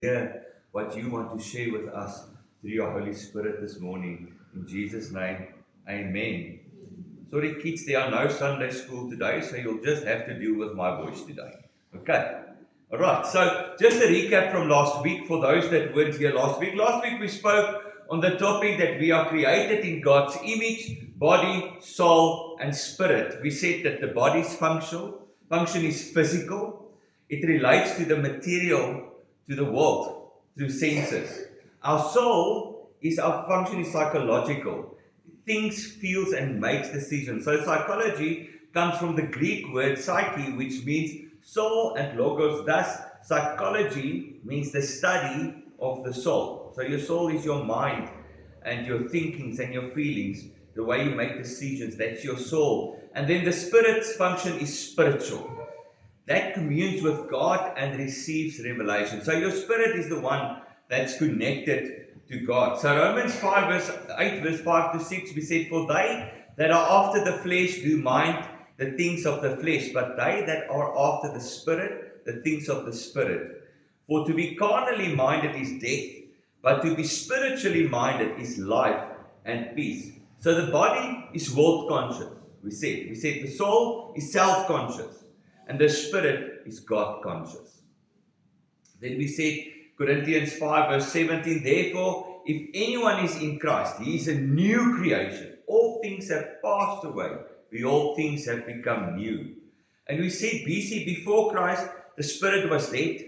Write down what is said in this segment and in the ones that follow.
hear what you want to share with us through your Holy Spirit this morning. In Jesus' name, amen. Sorry, kids, there are no Sunday school today, so you'll just have to deal with my voice today. Okay. All right. So, just a recap from last week for those that weren't here last week. Last week we spoke on the topic that we are created in God's image, body, soul, and spirit. We said that the body's function is physical. It relates to the material, to the world, through senses. Our soul is our function is psychological. Thinks, feels, and makes decisions. So psychology comes from the Greek word psyche, which means soul and logos. Thus, psychology means the study of the soul. So your soul is your mind and your thinkings and your feelings, the way you make decisions. That's your soul. And then the spirit's function is spiritual. That communes with God and receives revelation. So your spirit is the one that's connected to God. So Romans 5 verse 8 verse 5 to 6, we said, for they that are after the flesh do mind the things of the flesh, but they that are after the spirit, the things of the spirit. For to be carnally minded is death, but to be spiritually minded is life and peace. So the body is world conscious. We said the soul is self-conscious. And the spirit is God conscious. Then we said Corinthians 5 verse 17, therefore, if anyone is in Christ, he is a new creation. All things have passed away. All things have become new. And we said BC, before Christ, the spirit was dead.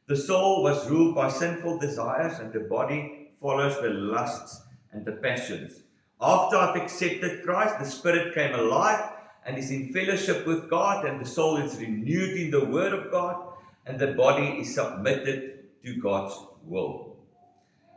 The soul was ruled by sinful desires, and the body follows the lusts and the passions. After I've accepted Christ, the spirit came alive and is in fellowship with God, and the soul is renewed in the Word of God, and the body is submitted to God's will.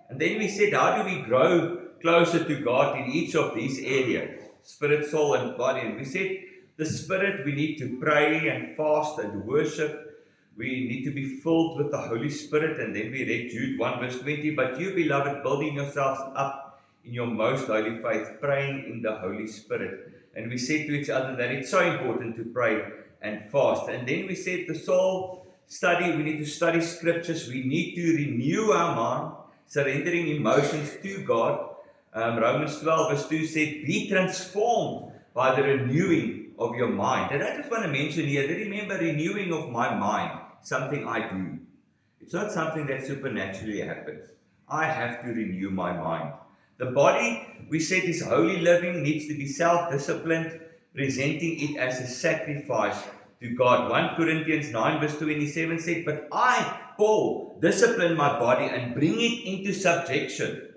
And then we said, how do we grow closer to God in each of these areas? Spirit, soul, and body. And we said, the spirit, we need to pray and fast and worship. We need to be filled with the Holy Spirit. And then we read Jude 1 verse 20, but you, beloved, building yourselves up in your most holy faith, praying in the Holy Spirit. And we said to each other that it's so important to pray and fast. And then we said the soul study, we need to study scriptures. We need to renew our mind, surrendering emotions to God. Romans 12 verse 2 said, be transformed by the renewing of your mind. And I just want to mention here, remember, renewing of my mind, something I do. It's not something that supernaturally happens. I have to renew my mind. The body, we said, is holy living, needs to be self-disciplined, presenting it as a sacrifice to God. 1 Corinthians 9 verse 27 said, but I, Paul, discipline my body and bring it into subjection,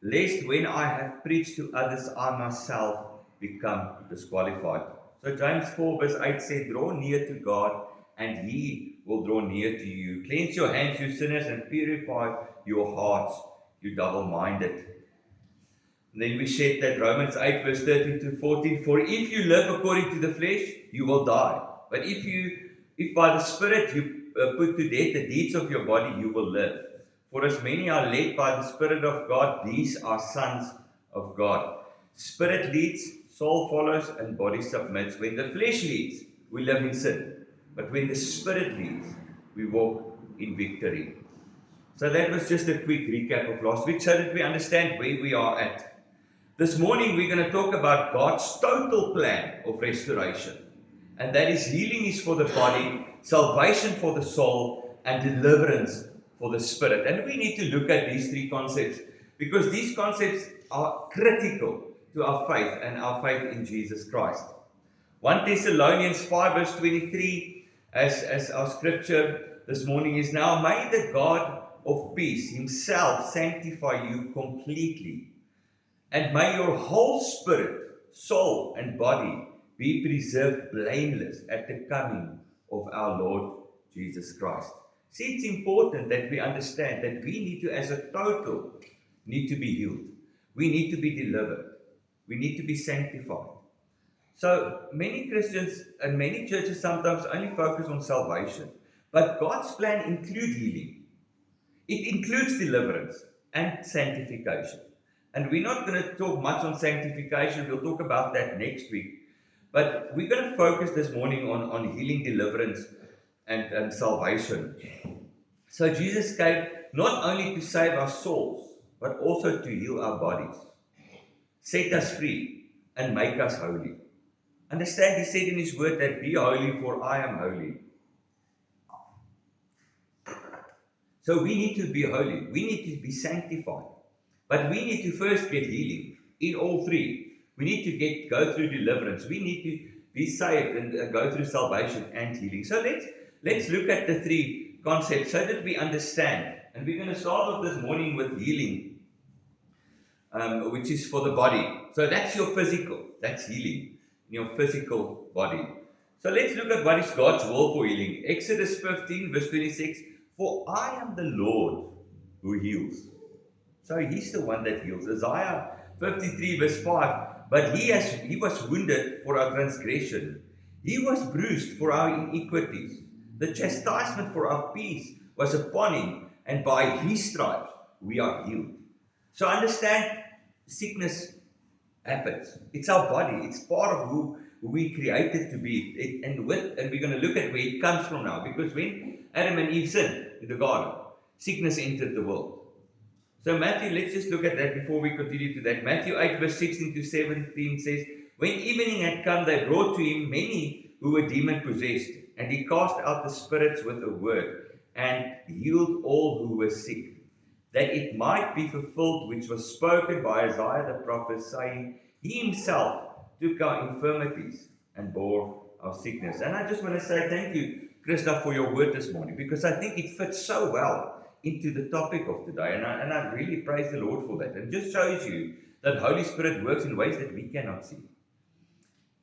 lest when I have preached to others, I myself become disqualified. So James 4 verse 8 said, draw near to God, and He will draw near to you. Cleanse your hands, you sinners, and purify your hearts, you double-minded. Then we said that Romans 8 verse 13 to 14, for if you live according to the flesh, you will die. But if by the Spirit you put to death the deeds of your body, you will live. For as many are led by the Spirit of God, these are sons of God. Spirit leads, soul follows, and body submits. When the flesh leads, we live in sin. But when the Spirit leads, we walk in victory. So that was just a quick recap of last week so that we understand where we are at. This morning we're going to talk about God's total plan of restoration. And that is healing is for the body, salvation for the soul, and deliverance for the spirit. And we need to look at these three concepts because these concepts are critical to our faith and our faith in Jesus Christ. 1 Thessalonians 5 verse 23 as our scripture this morning is, now may the God of peace himself sanctify you completely, and may your whole spirit, soul, and body be preserved blameless at the coming of our Lord Jesus Christ. See, it's important that we understand that we need to, as a total, need to be healed. We need to be delivered. We need to be sanctified. So many Christians and many churches sometimes only focus on salvation. But God's plan includes healing. It includes deliverance and sanctification. And we're not going to talk much on sanctification. We'll talk about that next week. But we're going to focus this morning on healing, deliverance, and salvation. So Jesus gave not only to save our souls, but also to heal our bodies, set us free, and make us holy. Understand, he said in his word that be holy, for I am holy. So we need to be holy. We need to be sanctified. But we need to first get healing in all three. We need to go through deliverance. We need to be saved and go through salvation and healing. So let's look at the three concepts so that we understand. And we're going to start off this morning with healing, which is for the body. So that's your physical. That's healing in your physical body. So let's look at what is God's will for healing. Exodus 15 verse 26. For I am the Lord who heals. So he's the one that heals. Isaiah 53 verse 5. But he was wounded for our transgression. He was bruised for our iniquities. The chastisement for our peace was upon him, and by his stripes we are healed. So understand, sickness happens. It's our body. It's part of who we created to be. And we're going to look at where it comes from now. Because when Adam and Eve sinned in the garden, sickness entered the world. So Matthew, let's just look at that before we continue to that. Matthew 8 verse 16 to 17 says, when evening had come, they brought to him many who were demon-possessed, and he cast out the spirits with a word, and healed all who were sick, that it might be fulfilled which was spoken by Isaiah the prophet, saying, he himself took our infirmities and bore our sickness. And I just want to say thank you, Krista, for your word this morning, because I think it fits so well into the topic of today, and I really praise the Lord for that. And just shows you that Holy Spirit works in ways that we cannot see.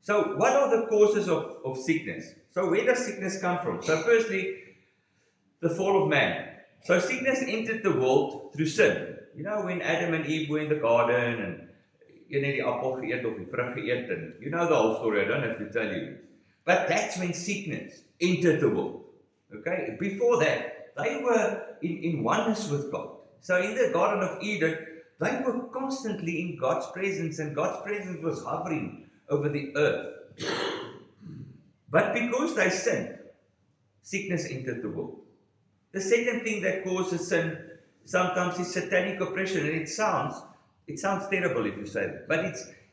So what are the causes of sickness? So where does sickness come from? So firstly, the fall of man. So sickness entered the world through sin. You know, when Adam and Eve were in the garden, and you know, the apple geëet of die vrug geëet, and you know the whole story, I don't have to tell you. But that's when sickness entered the world. Okay, before that, they were in oneness with God. So in the Garden of Eden, they were constantly in God's presence, and God's presence was hovering over the earth. But because they sinned, sickness entered the world. The second thing that causes sin sometimes is satanic oppression, and it sounds terrible if you say that, but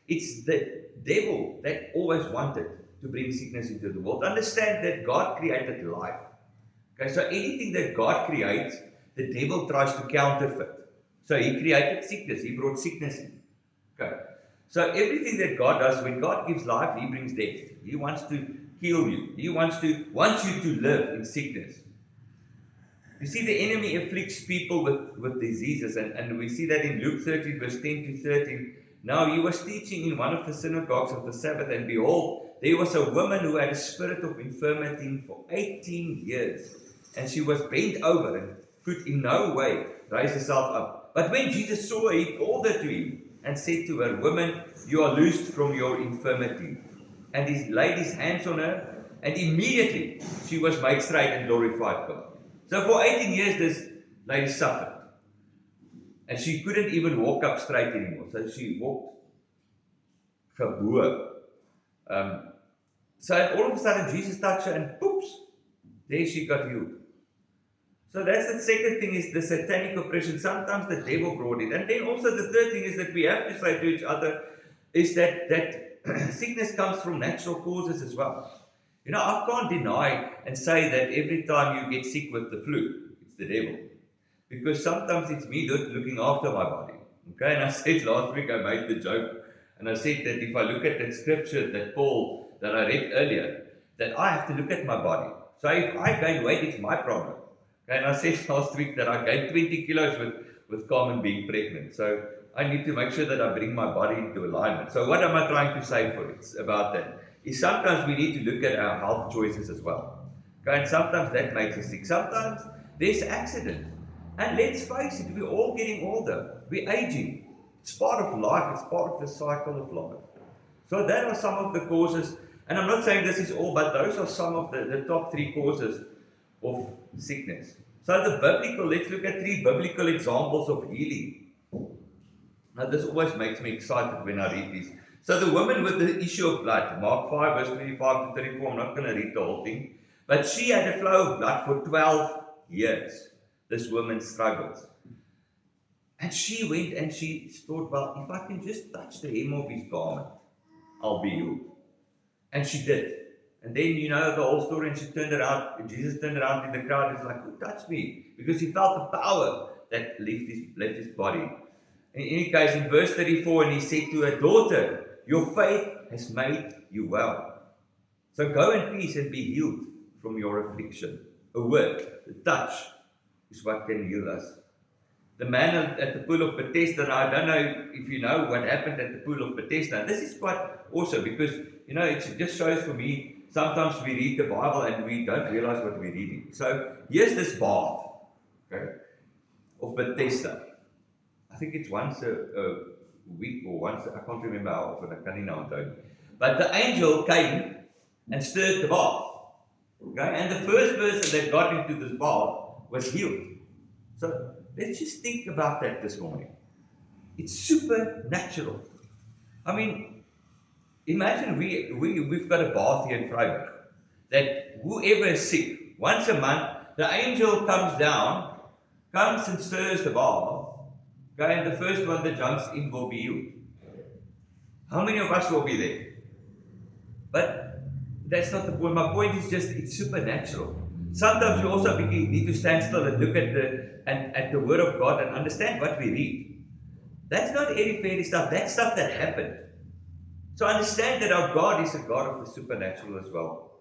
it's the devil that always wanted to bring sickness into the world. Understand that God created life. Okay, so anything that God creates, the devil tries to counterfeit. So he created sickness. He brought sickness in. Okay. So everything that God does, when God gives life, he brings death. He wants to kill you. He wants you to live in sickness. You see, the enemy afflicts people with diseases, and we see that in Luke 13, verse 10 to 13. Now he was teaching in one of the synagogues of the Sabbath, and behold, there was a woman who had a spirit of infirmity for 18 years. And she was bent over and could in no way raise herself up. But when Jesus saw her, he called her to him and said to her, woman, you are loosed from your infirmity. And he laid his hands on her, and immediately she was made straight and glorified God. So for 18 years this lady suffered. And she couldn't even walk up straight anymore. So she walked geboe. So all of a sudden Jesus touched her, and poops, there she got healed. So that's the second thing, is the satanic oppression. Sometimes the devil brought it. And then also the third thing is that we have to say to each other is that sickness comes from natural causes as well. You know, I can't deny and say that every time you get sick with the flu, it's the devil. Because sometimes it's me looking after my body. Okay, and I said last week, I made the joke, and I said that if I look at that scripture that I read earlier, that I have to look at my body. So if I gain weight, it's my problem. And I said last week that I gained 20 kilos with Carmen being pregnant. So I need to make sure that I bring my body into alignment. So what am I trying to say for it about that? Is sometimes we need to look at our health choices as well. Okay, and sometimes that makes us sick. Sometimes there's accident. And let's face it, we're all getting older. We're aging. It's part of life. It's part of the cycle of life. So that are some of the causes. And I'm not saying this is all, but those are some of the top three causes of sickness. So let's look at three biblical examples of healing. Now this always makes me excited when I read these. So the woman with the issue of blood, Mark 5 verse 25 to 34, I'm not going to read the whole thing, but she had a flow of blood for 12 years. this woman's struggles. And she went and she thought, well, if I can just touch the hem of his garment, I'll be healed. And she did. And then you know the whole story, and she turned around, and Jesus turned around in the crowd and was like, who touched me? Because he felt the power that left his body. In any case, in verse 34, and he said to her, daughter, your faith has made you well. So go in peace and be healed from your affliction. A word, a touch, is what can heal us. The man at the pool of Bethesda, and I don't know if you know what happened at the pool of Bethesda. This is quite awesome because, you know, it just shows for me, sometimes we read the Bible and we don't realize what we're reading. So here's this bath, okay, of Bethesda. I think it's once a week or once, I can't remember how often, I can't now tell you. But the angel came and stirred the bath. Okay, and the first person that got into this bath was healed. So let's just think about that this morning. It's supernatural. I mean, imagine we've got a bath here in Freiburg, that whoever is sick, once a month, the angel comes down, comes and stirs the bath, okay, and the first one that jumps in will be healed. How many of us will be there? But that's not the point. My point is just it's supernatural. Sometimes we also need to stand still and look at the Word of God and understand what we read. That's not airy fairy stuff. That's stuff that happened. So understand that our God is a God of the supernatural as well.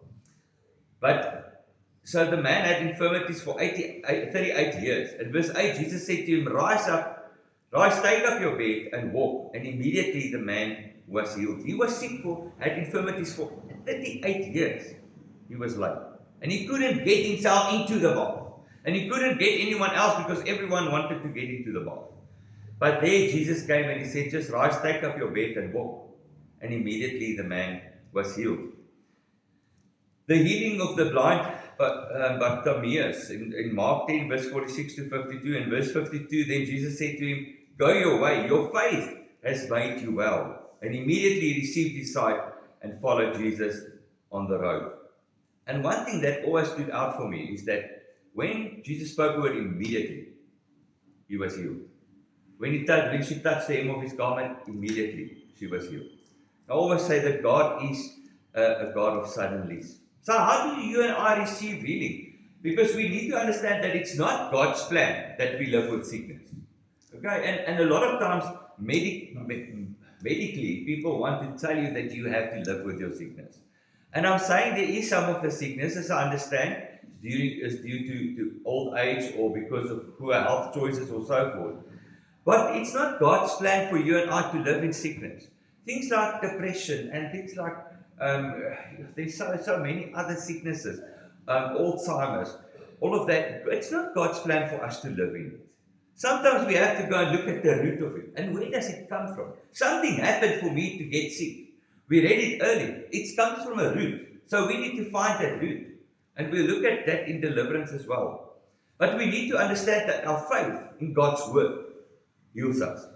But so the man had infirmities for 38 years. At verse 8, Jesus said to him, rise, take up your bed and walk. And immediately the man was healed. He was sick had infirmities for 38 years. He was lame. And he couldn't get himself into the bath. And he couldn't get anyone else because everyone wanted to get into the bath. But there Jesus came and he said, just rise, take up your bed and walk. And immediately the man was healed. The healing of the blind Bartimaeus in Mark 10 verse 46 to 52. In verse 52 then Jesus said to him, go your way, your faith has made you well. And immediately he received his sight and followed Jesus on the road. And one thing that always stood out for me is that when Jesus spoke the word immediately, he was healed. When she touched the hem of his garment, immediately she was healed. I always say that God is a God of suddenlies. So how do you and I receive healing? Because we need to understand that it's not God's plan that we live with sickness. Okay, and a lot of times medically people want to tell you that you have to live with your sickness. And I'm saying there is some of the sicknesses, I understand, is due to old age or because of poor health choices or so forth. But it's not God's plan for you and I to live in sickness. Things like depression and things like, there's so many other sicknesses, Alzheimer's, all of that. It's not God's plan for us to live in it. Sometimes we have to go and look at the root of it. And where does it come from? Something happened for me to get sick. We read it earlier. It comes from a root. So we need to find that root. And we'll look at that in deliverance as well. But we need to understand that our faith in God's word heals us.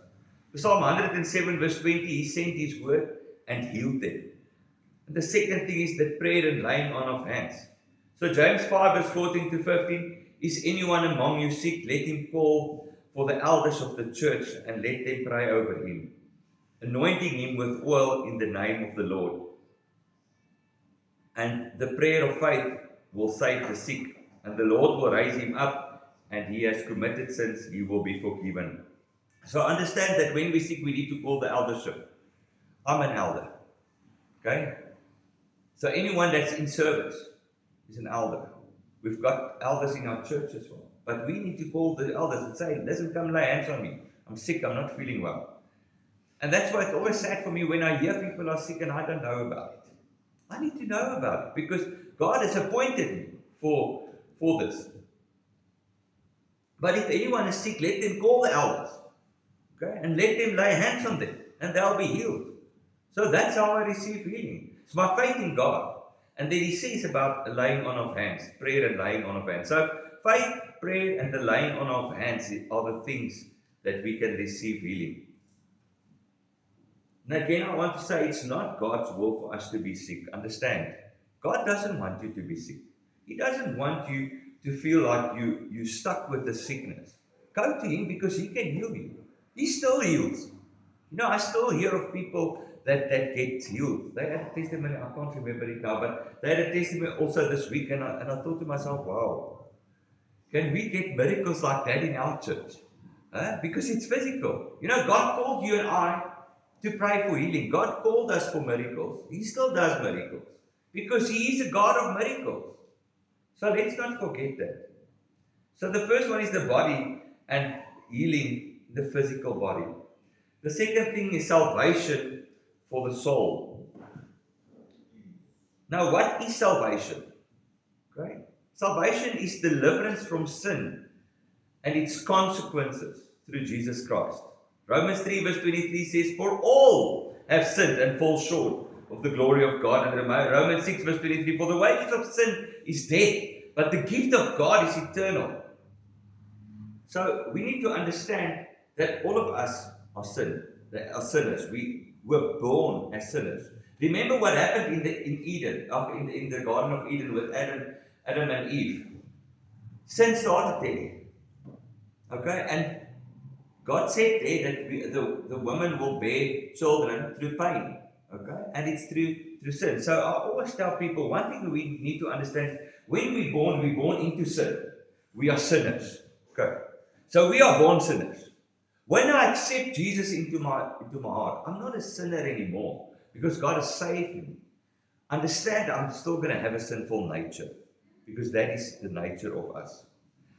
Psalm 107 verse 20, he sent his word and healed them. And the second thing is that prayer and laying on of hands. So James 5 verse 14 to 15, is anyone among you sick? Let him call for the elders of the church and let them pray over him, anointing him with oil in the name of the Lord. And the prayer of faith will save the sick, and the Lord will raise him up, and he has committed sins, he will be forgiven. So understand that when we're sick, we need to call the eldership. I'm an elder. Okay? So anyone that's in service is an elder. We've got elders in our church as well. But we need to call the elders and say, listen, come lay hands on me. I'm sick, I'm not feeling well. And that's why it's always sad for me when I hear people are sick and I don't know about it. I need to know about it because God has appointed me for this. But if anyone is sick, let them call the elders. Okay? And let them lay hands on them and they'll be healed. So that's how I receive healing. It's my faith in God. And then he says about laying on of hands, prayer and laying on of hands. So faith, prayer, and the laying on of hands are the things that we can receive healing. And again, I want to say it's not God's will for us to be sick. Understand, God doesn't want you to be sick. He doesn't want you to feel like you're stuck with the sickness, go to him because he can heal you. He still heals. I still hear of people that get healed. They had a testimony, I can't remember it now, but they had a testimony also this week, and I thought to myself, wow, can we get miracles like that in our church? Because it's physical. God called you and I to pray for healing. God called us for miracles. He still does miracles because He is a God of miracles. So let's not forget that. So the first one is the body and healing the physical body. The second thing is salvation for the soul. Now, what is salvation? Okay? Salvation is deliverance from sin and its consequences through Jesus Christ. Romans 3 verse 23 says, "For all have sinned and fall short of the glory of God." And Romans 6 verse 23, "For the wages of sin is death, but the gift of God is eternal." So we need to understand that all of us are sinners. We were born as sinners. Remember what happened in Eden, in the Garden of Eden with Adam and Eve. Sin started there. Okay, and God said there that the woman will bear children through pain. Okay, and it's through sin. So I always tell people, one thing we need to understand: when we're born into sin. We are sinners. Okay, so we are born sinners. When I accept Jesus into my heart, I'm not a sinner anymore because God has saved me. Understand, I'm still going to have a sinful nature because that is the nature of us.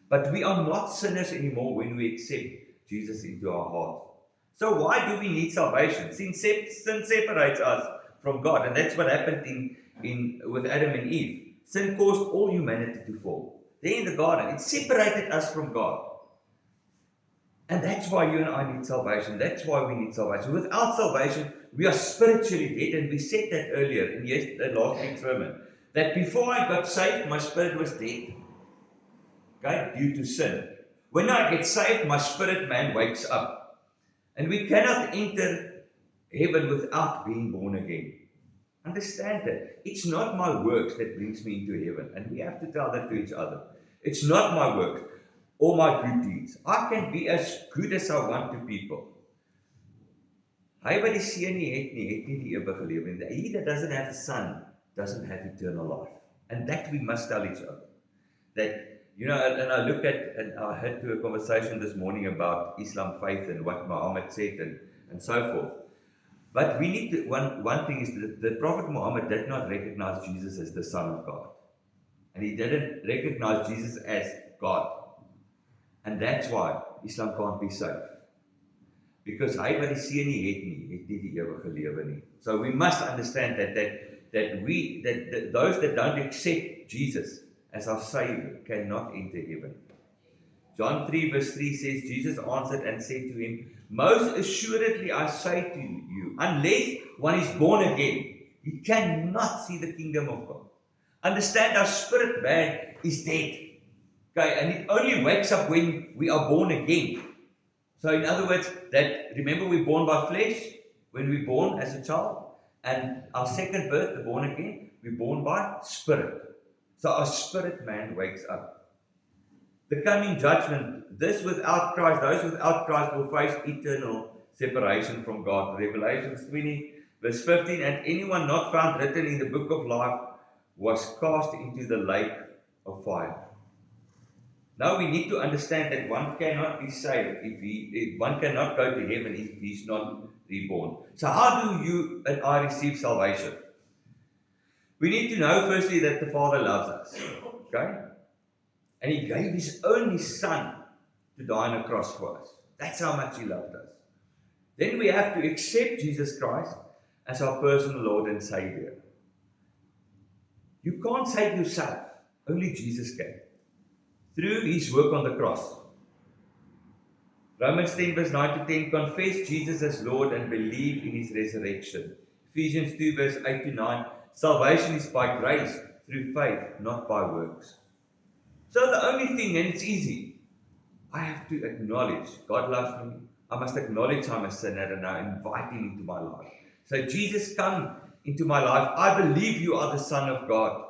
But we are not sinners anymore when we accept Jesus into our heart. So why do we need salvation? Sin separates us from God, and that's what happened with Adam and Eve. Sin caused all humanity to fall. There in the garden, it separated us from God. And that's why you and I need salvation. That's why we need salvation. Without salvation, we are spiritually dead. And we said that earlier in last week's sermon. That before I got saved, my spirit was dead. Okay? Due to sin. When I get saved, my spirit man wakes up. And we cannot enter heaven without being born again. Understand that. It's not my works that brings me into heaven. And we have to tell that to each other. It's not my works. All my good deeds. I can be as good as I want to people. Hy wat die seun nie het nie die ewige lewe. He that doesn't have a son doesn't have eternal life. And that we must tell each other. That, and I look at, and I had to a conversation this morning about Islam faith and what Muhammad said and so forth. But we need to, one thing is that the Prophet Muhammad did not recognize Jesus as the Son of God. And he didn't recognize Jesus as God. And that's why Islam can't be saved. Because hy wat die seun nie het nie die ewige lewe nie. So we must understand that those that don't accept Jesus as our Savior cannot enter heaven. John 3 verse 3 says, Jesus answered and said to him, "Most assuredly I say to you, unless one is born again, he cannot see the kingdom of God." Understand, our spirit man is dead. Okay, and it only wakes up when we are born again. So in other words, remember we're born by flesh, when we're born as a child, and our second birth, the born again, we're born by spirit. So our spirit man wakes up. The coming judgment, those without Christ will face eternal separation from God. Revelation 20 verse 15, "And anyone not found written in the book of life was cast into the lake of fire." Now we need to understand that one cannot be saved if one cannot go to heaven if he's not reborn. So how do you and I receive salvation? We need to know firstly that the Father loves us. Okay? And He gave His only Son to die on a cross for us. That's how much He loved us. Then we have to accept Jesus Christ as our personal Lord and Savior. You can't save yourself. Only Jesus can. Through His work on the cross. Romans 10 verse 9 to 10, confess Jesus as Lord and believe in His resurrection. Ephesians 2 verse 8 to 9, salvation is by grace through faith, not by works. So the only thing, and it's easy, I have to acknowledge God loves me. I must acknowledge I'm a sinner and I invite Him into my life. So Jesus, come into my life. I believe you are the Son of God.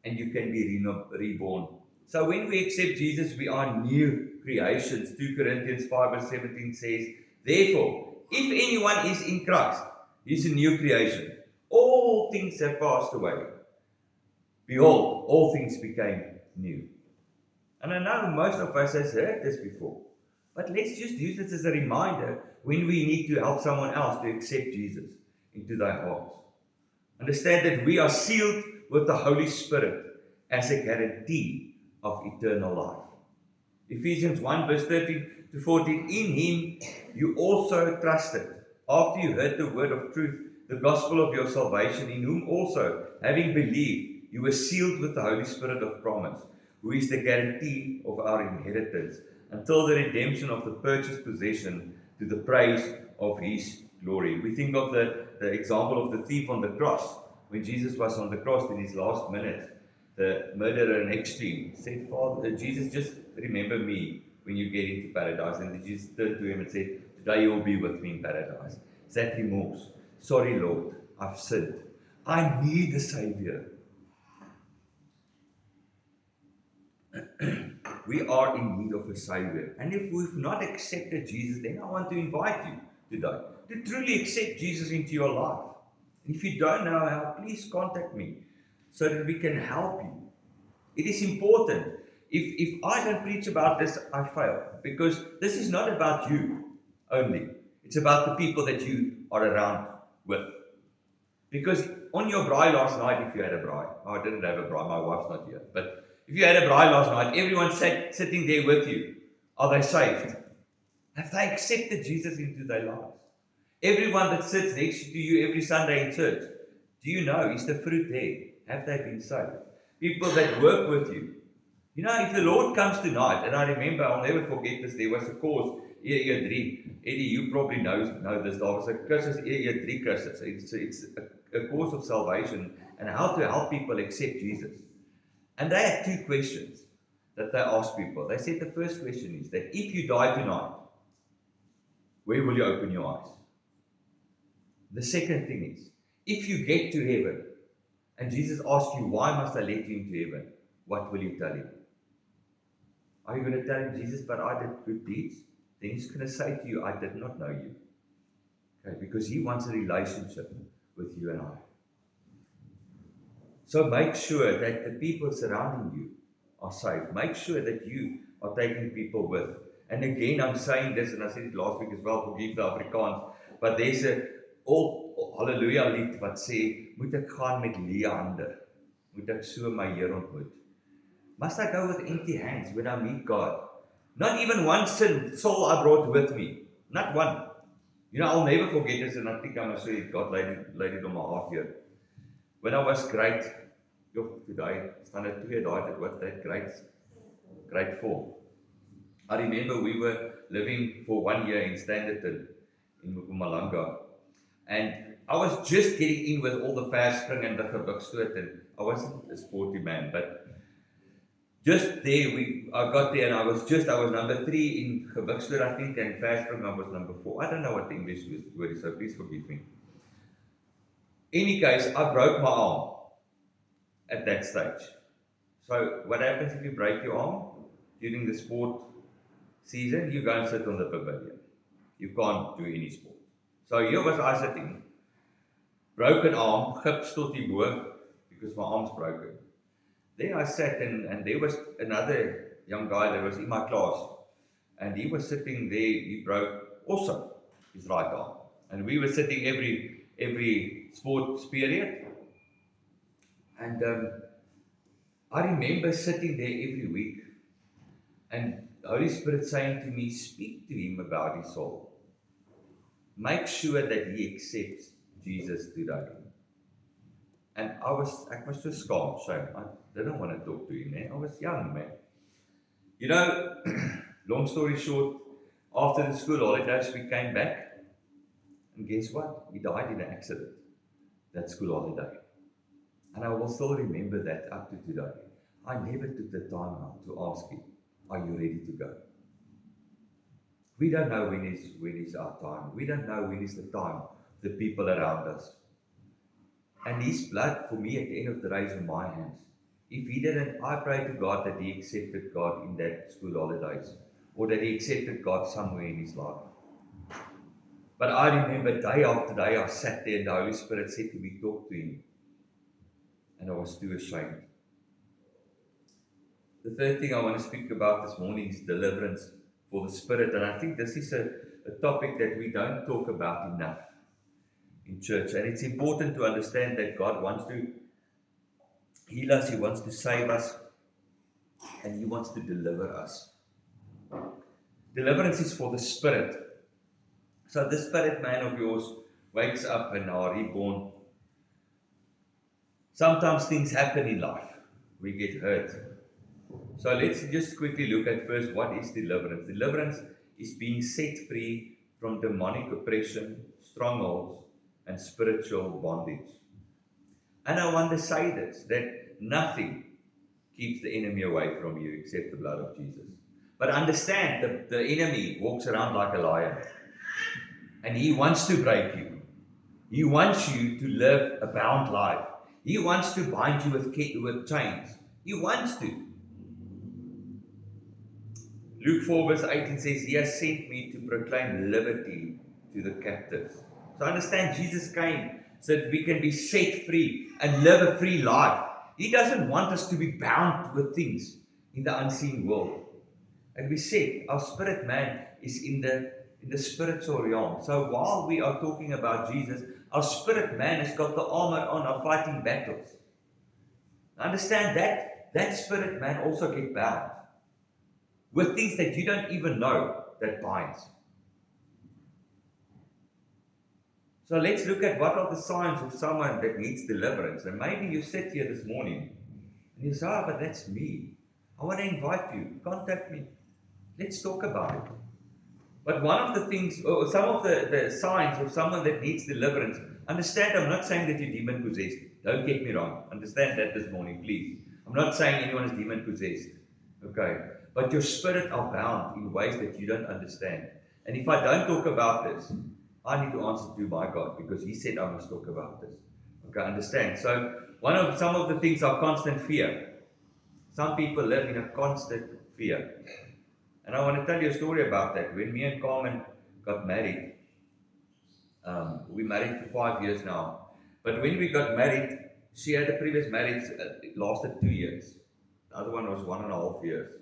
and you can be reborn. So when we accept Jesus, we are new creations. 2 Corinthians 5 verse 17 says, therefore, if anyone is in Christ, he is a new creation. All things have passed away. Behold, all things became new. And I know most of us has heard this before. But let's just use this as a reminder when we need to help someone else to accept Jesus into their hearts. Understand that we are sealed with the Holy Spirit as a guarantee of eternal life. Ephesians 1 verse 13 to 14, in him you also trusted, after you heard the word of truth, the gospel of your salvation, in whom also, having believed, you were sealed with the Holy Spirit of promise, who is the guarantee of our inheritance, until the redemption of the purchased possession, to the praise of his glory. We think of the example of the thief on the cross. When Jesus was on the cross in his last minutes, the murderer next to him said, Father, Jesus, just remember me when you get into paradise. And Jesus turned to him and said, today you will be with me in paradise. Is that remorse? Sorry, Lord, I've sinned. I need a Savior. We are in need of a Savior. And if we've not accepted Jesus, then I want to invite you today to truly accept Jesus into your life. And if you don't know how, please contact me so that we can help you. It is important. If I don't preach about this, I fail. Because this is not about you only. It's about the people that you are around with. Because on your braai last night, if you had a braai, I didn't have a braai, my wife's not here, but if you had a braai last night, everyone sitting there with you. Are they saved? Have they accepted Jesus into their lives? Everyone that sits next to you every Sunday in church, do you know, is the fruit there? Have they been saved? People that work with you. You know, if the Lord comes tonight, and I remember, I'll never forget this, there was a course, year 3. Eddie, you probably know this. There was a cursus, year 3 cursus. It's a course of salvation and how to help people accept Jesus. And they had 2 questions that they asked people. They said the first question is that if you die tonight, where will you open your eyes? The second thing is, if you get to heaven and Jesus asks you, why must I let you into heaven? What will you tell him? Are you going to tell him, Jesus, but I did good deeds? Then he's going to say to you, I did not know you. Okay, because he wants a relationship with you and I. So make sure that the people surrounding you are safe. Make sure that you are taking people with. And again, I'm saying this, and I said it last week as well, forgive the Afrikaans, but there's a old hallelujah lied wat sê, moet ek gaan met leë hande, moet ek so my Here ontmoet. Must I go with empty hands when I meet God? Not even one soul I brought with me. Not one. You know, I'll never forget this, and I think I'm going to say God laid it on my heart here. When I was grade, today, standard 2, daai het wat that grade 4. I remember we were living for 1 year in Standerton, in Mpumalanga. And I was just getting in with all the verspring and the gebukstoot, and I wasn't a sporty man, but just there, I got there and I was number 3 in gebukstoot, I think, and verspring I was number 4. I don't know what the English word is, so please forgive me. Any case, I broke my arm at that stage. So what happens if you break your arm during the sport season? You go and sit on the pavilion. You can't do any sport. So here was I sitting, broken arm, gips tot die bo, because my arm's broken. There I sat, and there was another young guy that was in my class, and he was sitting there. He broke also his right arm, and we were sitting every sports period. And I remember sitting there every week, and the Holy Spirit saying to me, speak to him about his soul. Make sure that he accepts Jesus today. And I was so scared, so I didn't want to talk to him, man. I was young, man. You know, long story short, after the school holidays, we came back, and guess what? He died in an accident, that school holiday. And I will still remember that up to today. I never took the time out to ask him, are you ready to go? We don't know when is our time. We don't know when is the time, the people around us. And his blood, for me, at the end of the day, is in my hands. If he didn't, I pray to God that he accepted God in that school holidays, or that he accepted God somewhere in his life. But I remember day after day I sat there and the Holy Spirit said to me, talk to him. And I was too ashamed. The third thing I want to speak about this morning is deliverance for the Spirit. And I think this is a topic that we don't talk about enough in church. And it's important to understand that God wants to heal us, he wants to save us, and he wants to deliver us. Deliverance is for the Spirit. So this spirit man of yours wakes up and are reborn. Sometimes things happen in life. We get hurt. So let's just quickly look at first what is deliverance. Deliverance is being set free from demonic oppression, strongholds, and spiritual bondage. And I want to say this, that nothing keeps the enemy away from you except the blood of Jesus. But understand that the enemy walks around like a lion. And he wants to break you. He wants you to live a bound life. He wants to bind you with chains. He wants to. Luke 4 verse 18 says, he has sent me to proclaim liberty to the captives. So understand, Jesus came so that we can be set free and live a free life. He doesn't want us to be bound with things in the unseen world. And we said, our spirit man is in the spiritual realm. So while we are talking about Jesus, our spirit man has got the armor on of fighting battles. Understand that spirit man also gets bound with things that you don't even know that binds. So let's look at what are the signs of someone that needs deliverance. And maybe you sit here this morning and you say, but that's me. I want to invite you. Contact me. Let's talk about it. But one of the things, or some of the signs of someone that needs deliverance, understand, I'm not saying that you're demon possessed. Don't get me wrong. Understand that this morning, please. I'm not saying anyone is demon possessed. Okay? But your spirit are bound in ways that you don't understand. And if I don't talk about this, I need to answer to my God, because he said I must talk about this. Okay, understand? So some of the things are constant fear. Some people live in a constant fear. And I want to tell you a story about that. When me and Carmen got married, we married for 5 years now. But when we got married, she had a previous marriage, it lasted 2 years. The other one was 1.5 years.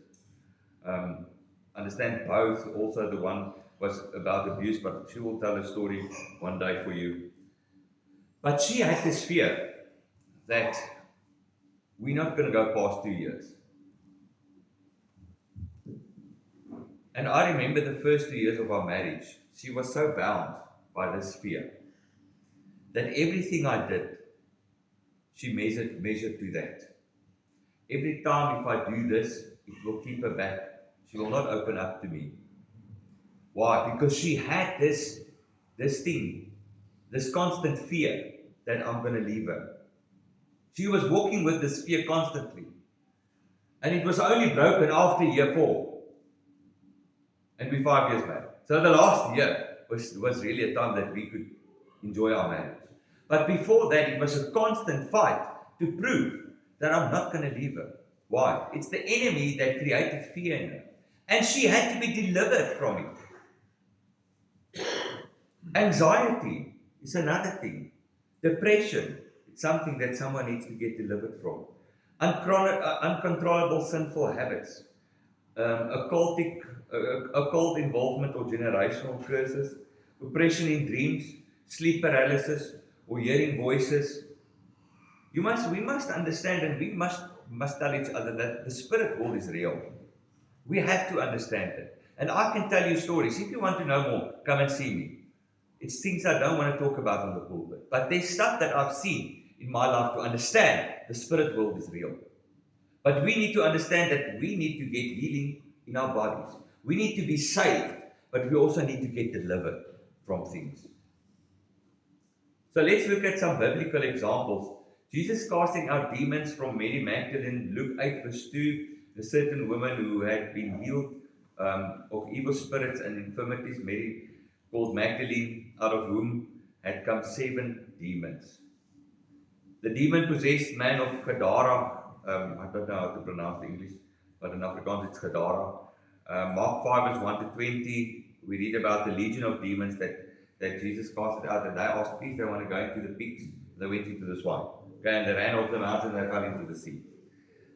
Understand both. Also the one was about abuse, but she will tell a story one day for you. But she had this fear that we're not going to go past 2 years. And I remember the first 2 years of our marriage, she was so bound by this fear that everything I did, she measured to that. Every time if I do this, it will keep her back. She will not open up to me. Why? Because she had this thing, this constant fear that I'm going to leave her. She was walking with this fear constantly. And it was only broken after year 4. And we're 5 years married. So the last year was really a time that we could enjoy our marriage. But before that, it was a constant fight to prove that I'm not going to leave her. Why? It's the enemy that created fear in her. And she had to be delivered from it. Anxiety is another thing. Depression, it's something that someone needs to get delivered from. Uncontrollable sinful habits. Occult involvement or generational curses. Oppression in dreams. Sleep paralysis or hearing voices. We must understand, and we must tell each other that the spirit world is real. We have to understand it. And I can tell you stories. If you want to know more, come and see me. It's things I don't want to talk about on the pulpit. But there's stuff that I've seen in my life to understand the spirit world is real. But we need to understand that we need to get healing in our bodies. We need to be saved, but we also need to get delivered from things. So let's look at some biblical examples. Jesus casting out demons from Mary Magdalene, Luke 8 verse 2, a certain woman who had been healed of evil spirits and infirmities, Mary called Magdalene, out of whom had come 7 demons. The demon-possessed man of Gadara, I don't know how to pronounce the English, but in Afrikaans it's Gadara. Mark 5 verse 1 to 20, we read about the legion of demons that Jesus casted out, and they asked if they want to go into the pigs. They went into the swine. Okay, and they ran off the mountain and they fell into the sea.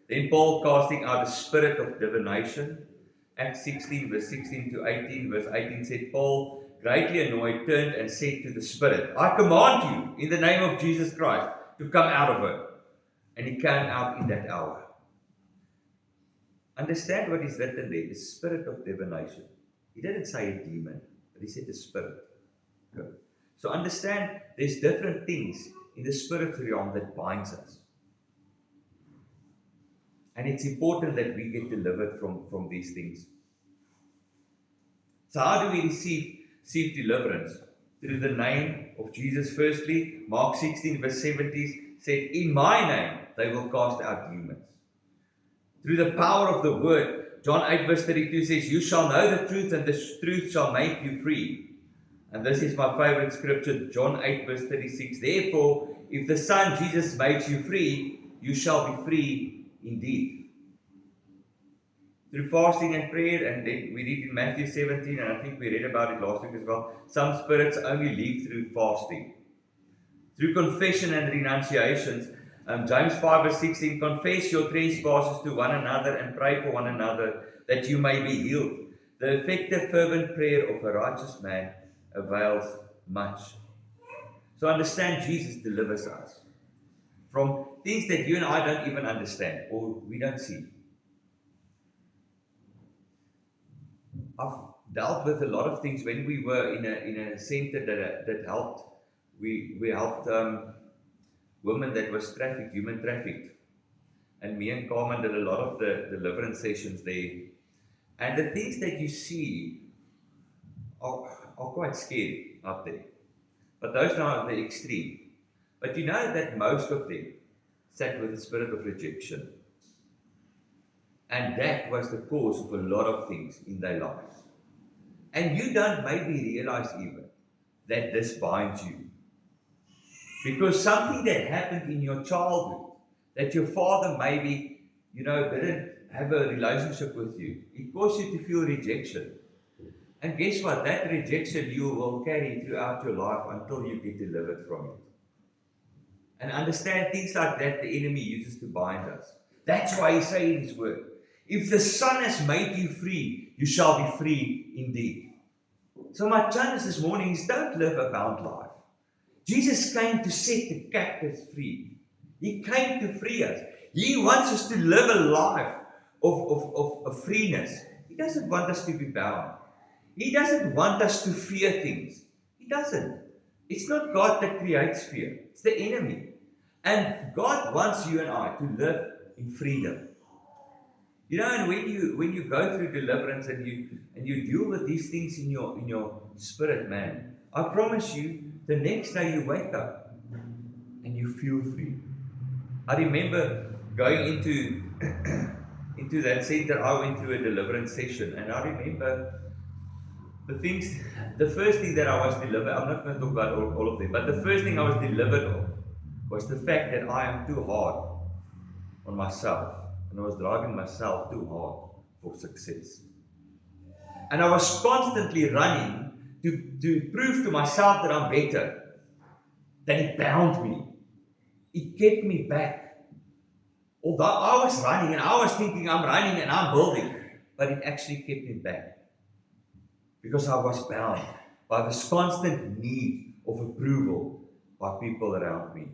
Then Paul casting out the spirit of divination. Acts 16 verse 16 to 18, verse 18 said, Paul, greatly annoyed, turned and said to the spirit, I command you in the name of Jesus Christ to come out of her. And he came out in that hour. Understand what is written there, the spirit of divination. He didn't say a demon, but he said the spirit. Good. So understand there's different things in the spiritual realm that binds us. And it's important that we get delivered from these things. So how do we receive deliverance? Through the name of Jesus. Firstly, Mark 16 verse 70 said, in my name they will cast out demons. Through the power of the word, John 8 verse 32 says, you shall know the truth and the truth shall make you free. And this is my favorite scripture, John 8 verse 36. Therefore, if the Son Jesus makes you free, you shall be free indeed. Through fasting and prayer, and then we read in Matthew 17, and I think we read about it last week as well, some spirits only leave through fasting. Through confession and renunciations, James 5 verse 16, confess your trespasses to one another and pray for one another that you may be healed. The effective fervent prayer of a righteous man avails much. So understand, Jesus delivers us from things that you and I don't even understand or we don't see. I've dealt with a lot of things when we were in a center that helped. We helped women that was human trafficked. And me and Carmen did a lot of the deliverance sessions there. And the things that you see are quite scary out there. But those are the extreme. But you know that most of them sat with the spirit of rejection. And that was the cause of a lot of things in their lives. And you don't maybe realize even that this binds you. Because something that happened in your childhood, that your father maybe, didn't have a relationship with you, it caused you to feel rejection. And guess what? That rejection you will carry throughout your life until you get delivered from it. And understand things like that the enemy uses to bind us. That's why he says in his word, if the Son has made you free, you shall be free indeed. So my challenge this morning is don't live a bound life. Jesus came to set the captives free. He came to free us. He wants us to live a life of freeness. He doesn't want us to be bound. He doesn't want us to fear things. He doesn't. It's not God that creates fear. It's the enemy. And God wants you and I to live in freedom. And when you go through deliverance and you deal with these things in your spirit, man, I promise you, the next day you wake up and you feel free. I remember going into that center. I went through a deliverance session, and I remember the first thing that I was delivered, I'm not going to talk about all of them, but the first thing I was delivered of was the fact that I am too hard on myself, and I was driving myself too hard for success. And I was constantly running to prove to myself that I'm better. Then it bound me. It kept me back. Although I was running and I was thinking I'm running and I'm building, but it actually kept me back. Because I was bound by this constant need of approval by people around me.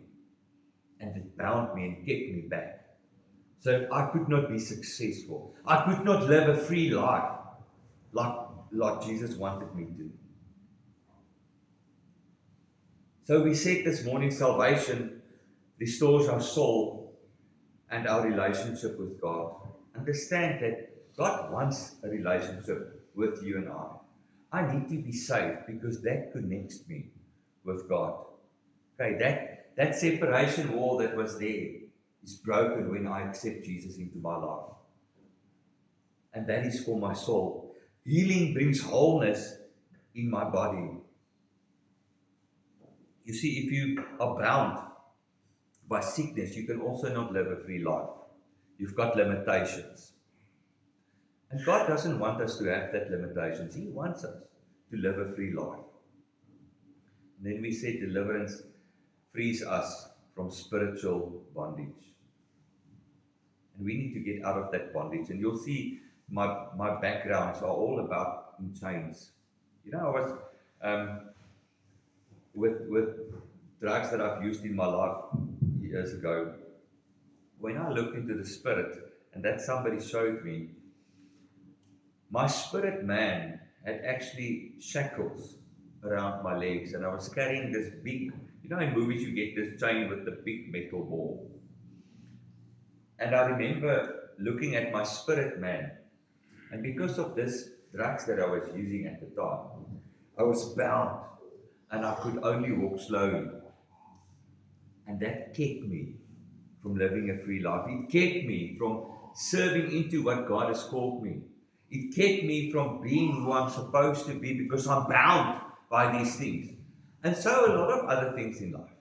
And it bound me and kept me back. So I could not be successful. I could not live a free life like Jesus wanted me to. So we said this morning, salvation restores our soul and our relationship with God. Understand that God wants a relationship with you and I. I need to be saved because that connects me with God. Okay, that separation wall that was there is broken when I accept Jesus into my life. And that is for my soul. Healing brings wholeness in my body. You see, if you are bound by sickness, you can also not live a free life. You've got limitations. And God doesn't want us to have that limitations. He wants us to live a free life. And then we said deliverance frees us from spiritual bondage. And we need to get out of that bondage. And you'll see my backgrounds are all about in chains. You know, I was with drugs that I've used in my life years ago. When I looked into the spirit, and that somebody showed me, my spirit man had actually shackles around my legs, and I was carrying this big, you know, in movies you get this chain with the big metal ball. And I remember looking at my spirit man, and because of this drugs that I was using at the time, I was bound, and I could only walk slowly. And that kept me from living a free life. It kept me from serving into what God has called me. It kept me from being who I'm supposed to be because I'm bound by these things. And so a lot of other things in life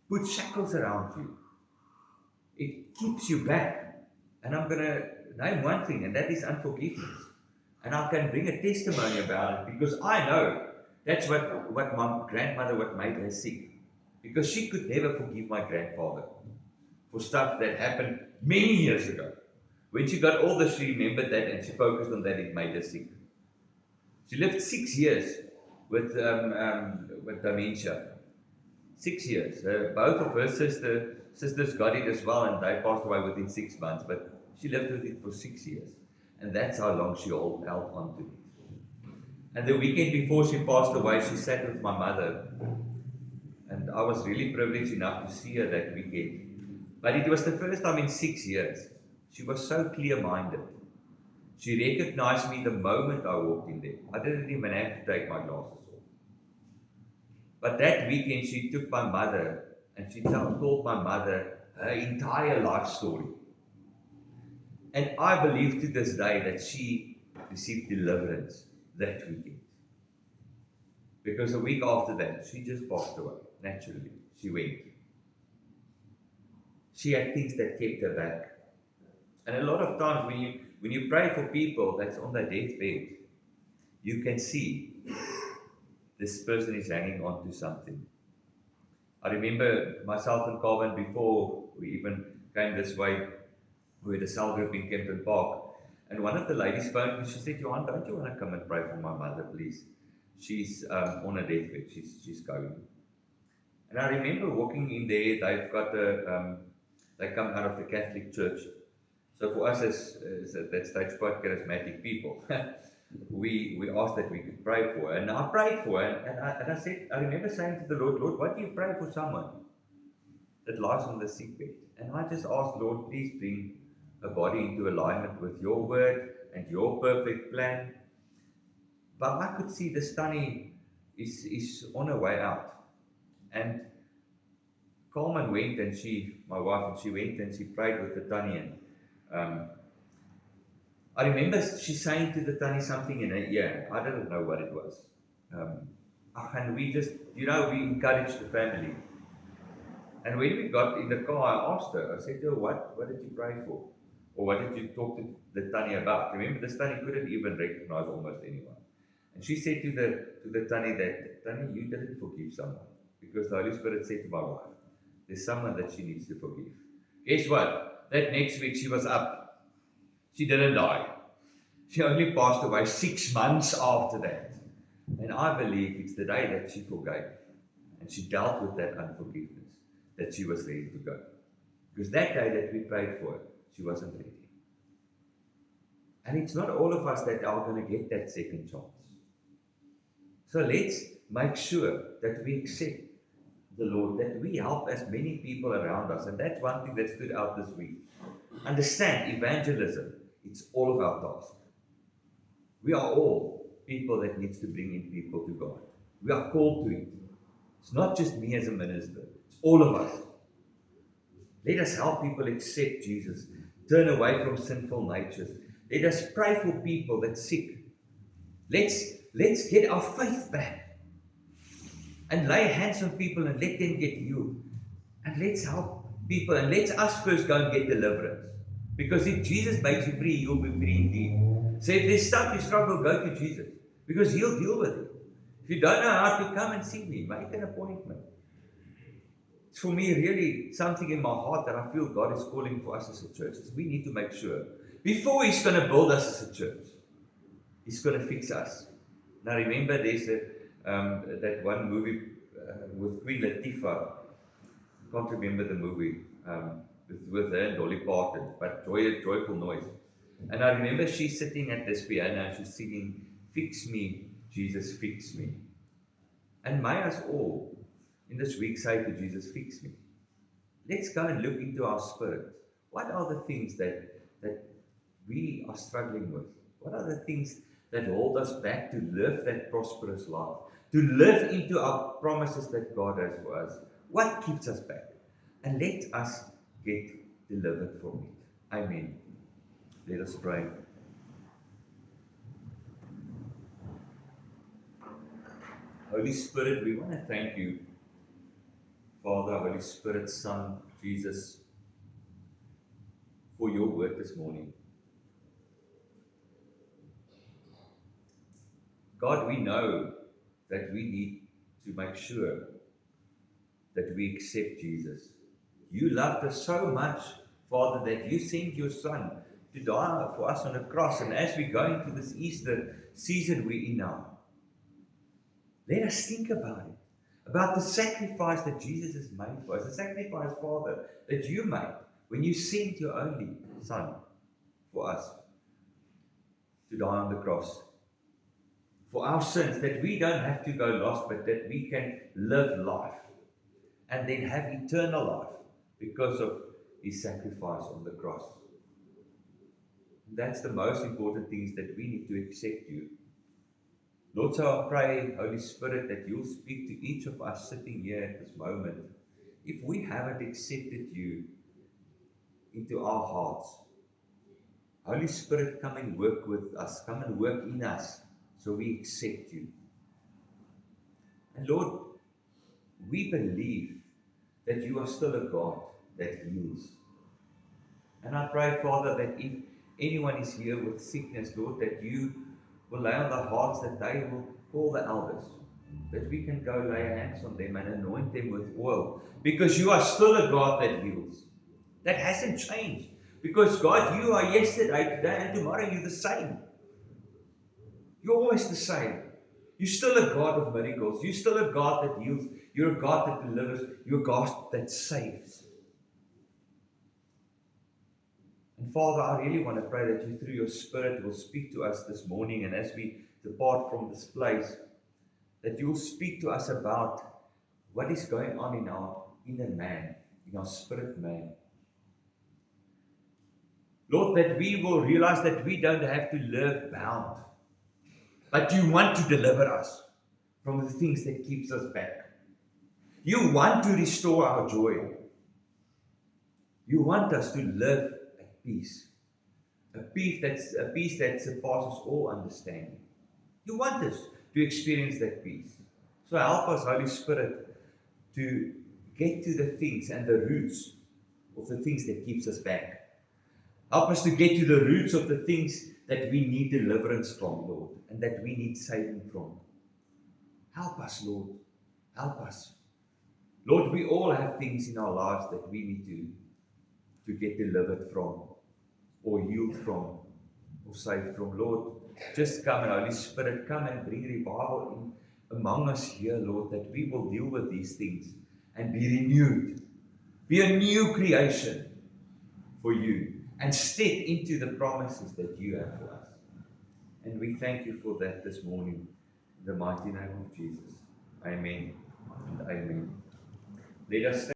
put shackles around you. It keeps you back. And I'm going to name one thing, and that is unforgiveness. And I can bring a testimony about it because I know that's what my grandmother, what made her sick. Because she could never forgive my grandfather for stuff that happened many years ago. When she got older, she remembered that and she focused on that. It made her sick. She lived 6 years with dementia. 6 years. Both of her sisters got it as well, and they passed away within 6 months. But she lived with it for 6 years. And that's how long she held on to it. And the weekend before she passed away, she sat with my mother. And I was really privileged enough to see her that weekend. But it was the first time in 6 years. She was so clear-minded. She recognized me the moment I walked in there. I didn't even have to take my glasses off. But that weekend she took my mother and she told my mother her entire life story. And I believe to this day that she received deliverance that weekend. Because a week after that, she just passed away. Naturally, she went. She had things that kept her back. And a lot of times when you pray for people that's on their deathbed, you can see this person is hanging on to something. I remember myself and Calvin, before we even came this way, we had a cell group in Kempton Park. And one of the ladies phoned me. She said, "Johan, don't you want to come and pray for my mother, please? She's on a deathbed. She's going." And I remember walking in there. They've got they come out of the Catholic Church. So for us as at that stage quite charismatic people, we asked that we could pray for her. And I prayed for her, and I said, I remember saying to the Lord, "Lord, why do you pray for someone that lies on the sick bed?" And I just asked, "Lord, please bring a body into alignment with your word and your perfect plan." But I could see this Tannie is on her way out. And Coleman went, and my wife, and she went and she prayed with the Tannie. And I remember she saying to the Tannie something in her ear. I don't know what it was. And we just, we encouraged the family. And when we got in the car, I asked her, I said to her, what did you pray for? Or what did you talk to the Tannie about? Remember, this Tannie couldn't even recognize almost anyone. And she said to the Tannie that, "Tannie, you didn't forgive someone." Because the Holy Spirit said to my wife, there's someone that she needs to forgive. Guess what? That next week she was up. She didn't die. She only passed away 6 months after that. And I believe it's the day that she forgave. And she dealt with that unforgiveness, that she was ready to go. Because that day that we prayed for her, she wasn't ready. And it's not all of us that are going to get that second chance. So let's make sure that we accept the Lord, that we help as many people around us. And that's one thing that stood out this week. Understand, evangelism, it's all of our task. We are all people that needs to bring in people to God. We are called to it. It's not just me as a minister. It's all of us. Let us help people accept Jesus, turn away from sinful natures. Let us pray for people that's sick. Let's get our faith back and lay hands on people and let them get healed. And let's help people, and let us first go and get deliverance. Because if Jesus makes you free, you'll be free indeed. So if there's stuff you struggle, go to Jesus. Because He'll deal with it. If you don't know how to come and see me, make an appointment. It's for me really something in my heart that I feel God is calling for us as a church. We need to make sure, before He's going to build us as a church, He's going to fix us. Now remember, there's that one movie with Queen Latifah. I can't remember the movie with her and Dolly Parton, but Joyful Noise. And I remember she's sitting at this piano and she's singing, "Fix me, Jesus, fix me." And may us all in this week say to Jesus, "Fix me." Let's go and look into our spirit. What are the things that we are struggling with? What are the things that hold us back to live that prosperous life? To live into our promises that God has for us? What keeps us back? And let us get delivered from it. Amen. Let us pray. Holy Spirit, we want to thank you, Father, Holy Spirit, Son, Jesus, for your word this morning. God, we know that we need to make sure that we accept Jesus. You loved us so much, Father, that you sent your Son to die for us on the cross. And as we go into this Easter season we're in now, let us think about the sacrifice that Jesus has made for us, the sacrifice, Father, that you made when you sent your only Son for us to die on the cross. For our sins, that we don't have to go lost, but that we can live life and then have eternal life because of His sacrifice on the cross. And that's the most important thing, is that we need to accept you. Lord, so I pray, Holy Spirit, that you'll speak to each of us sitting here at this moment. If we haven't accepted you into our hearts, Holy Spirit, come and work with us, come and work in us, so we accept you. And Lord, we believe that you are still a God that heals. And I pray, Father, that if anyone is here with sickness, Lord, that you will lay on their hearts, that they will call the elders, that we can go lay hands on them and anoint them with oil, because you are still a God that heals. That hasn't changed. Because God, you are yesterday, today, and tomorrow. You're the same. You're always the same. You're still a God of miracles. You're still a God that heals. You're a God that delivers. You're a God that saves. And Father, I really want to pray that you, through your Spirit, will speak to us this morning, and as we depart from this place, that you will speak to us about what is going on in our inner man, in our spirit man. Lord, that we will realize that we don't have to live bound, but you want to deliver us from the things that keeps us back. You want to restore our joy. You want us to live at peace. A peace that surpasses all understanding. You want us to experience that peace. So help us, Holy Spirit, to get to the things and the roots of the things that keeps us back. Help us to get to the roots of the things that we need deliverance from, Lord, and that we need saving from. Help us, Lord. Help us. Lord, we all have things in our lives that we need to get delivered from, or healed from, or saved from. Lord, just come, and Holy Spirit, come and bring revival in among us here, Lord, that we will deal with these things and be renewed. Be a new creation for you, and step into the promises that you have for us. And we thank you for that this morning, in the mighty name of Jesus. Amen and amen. Let us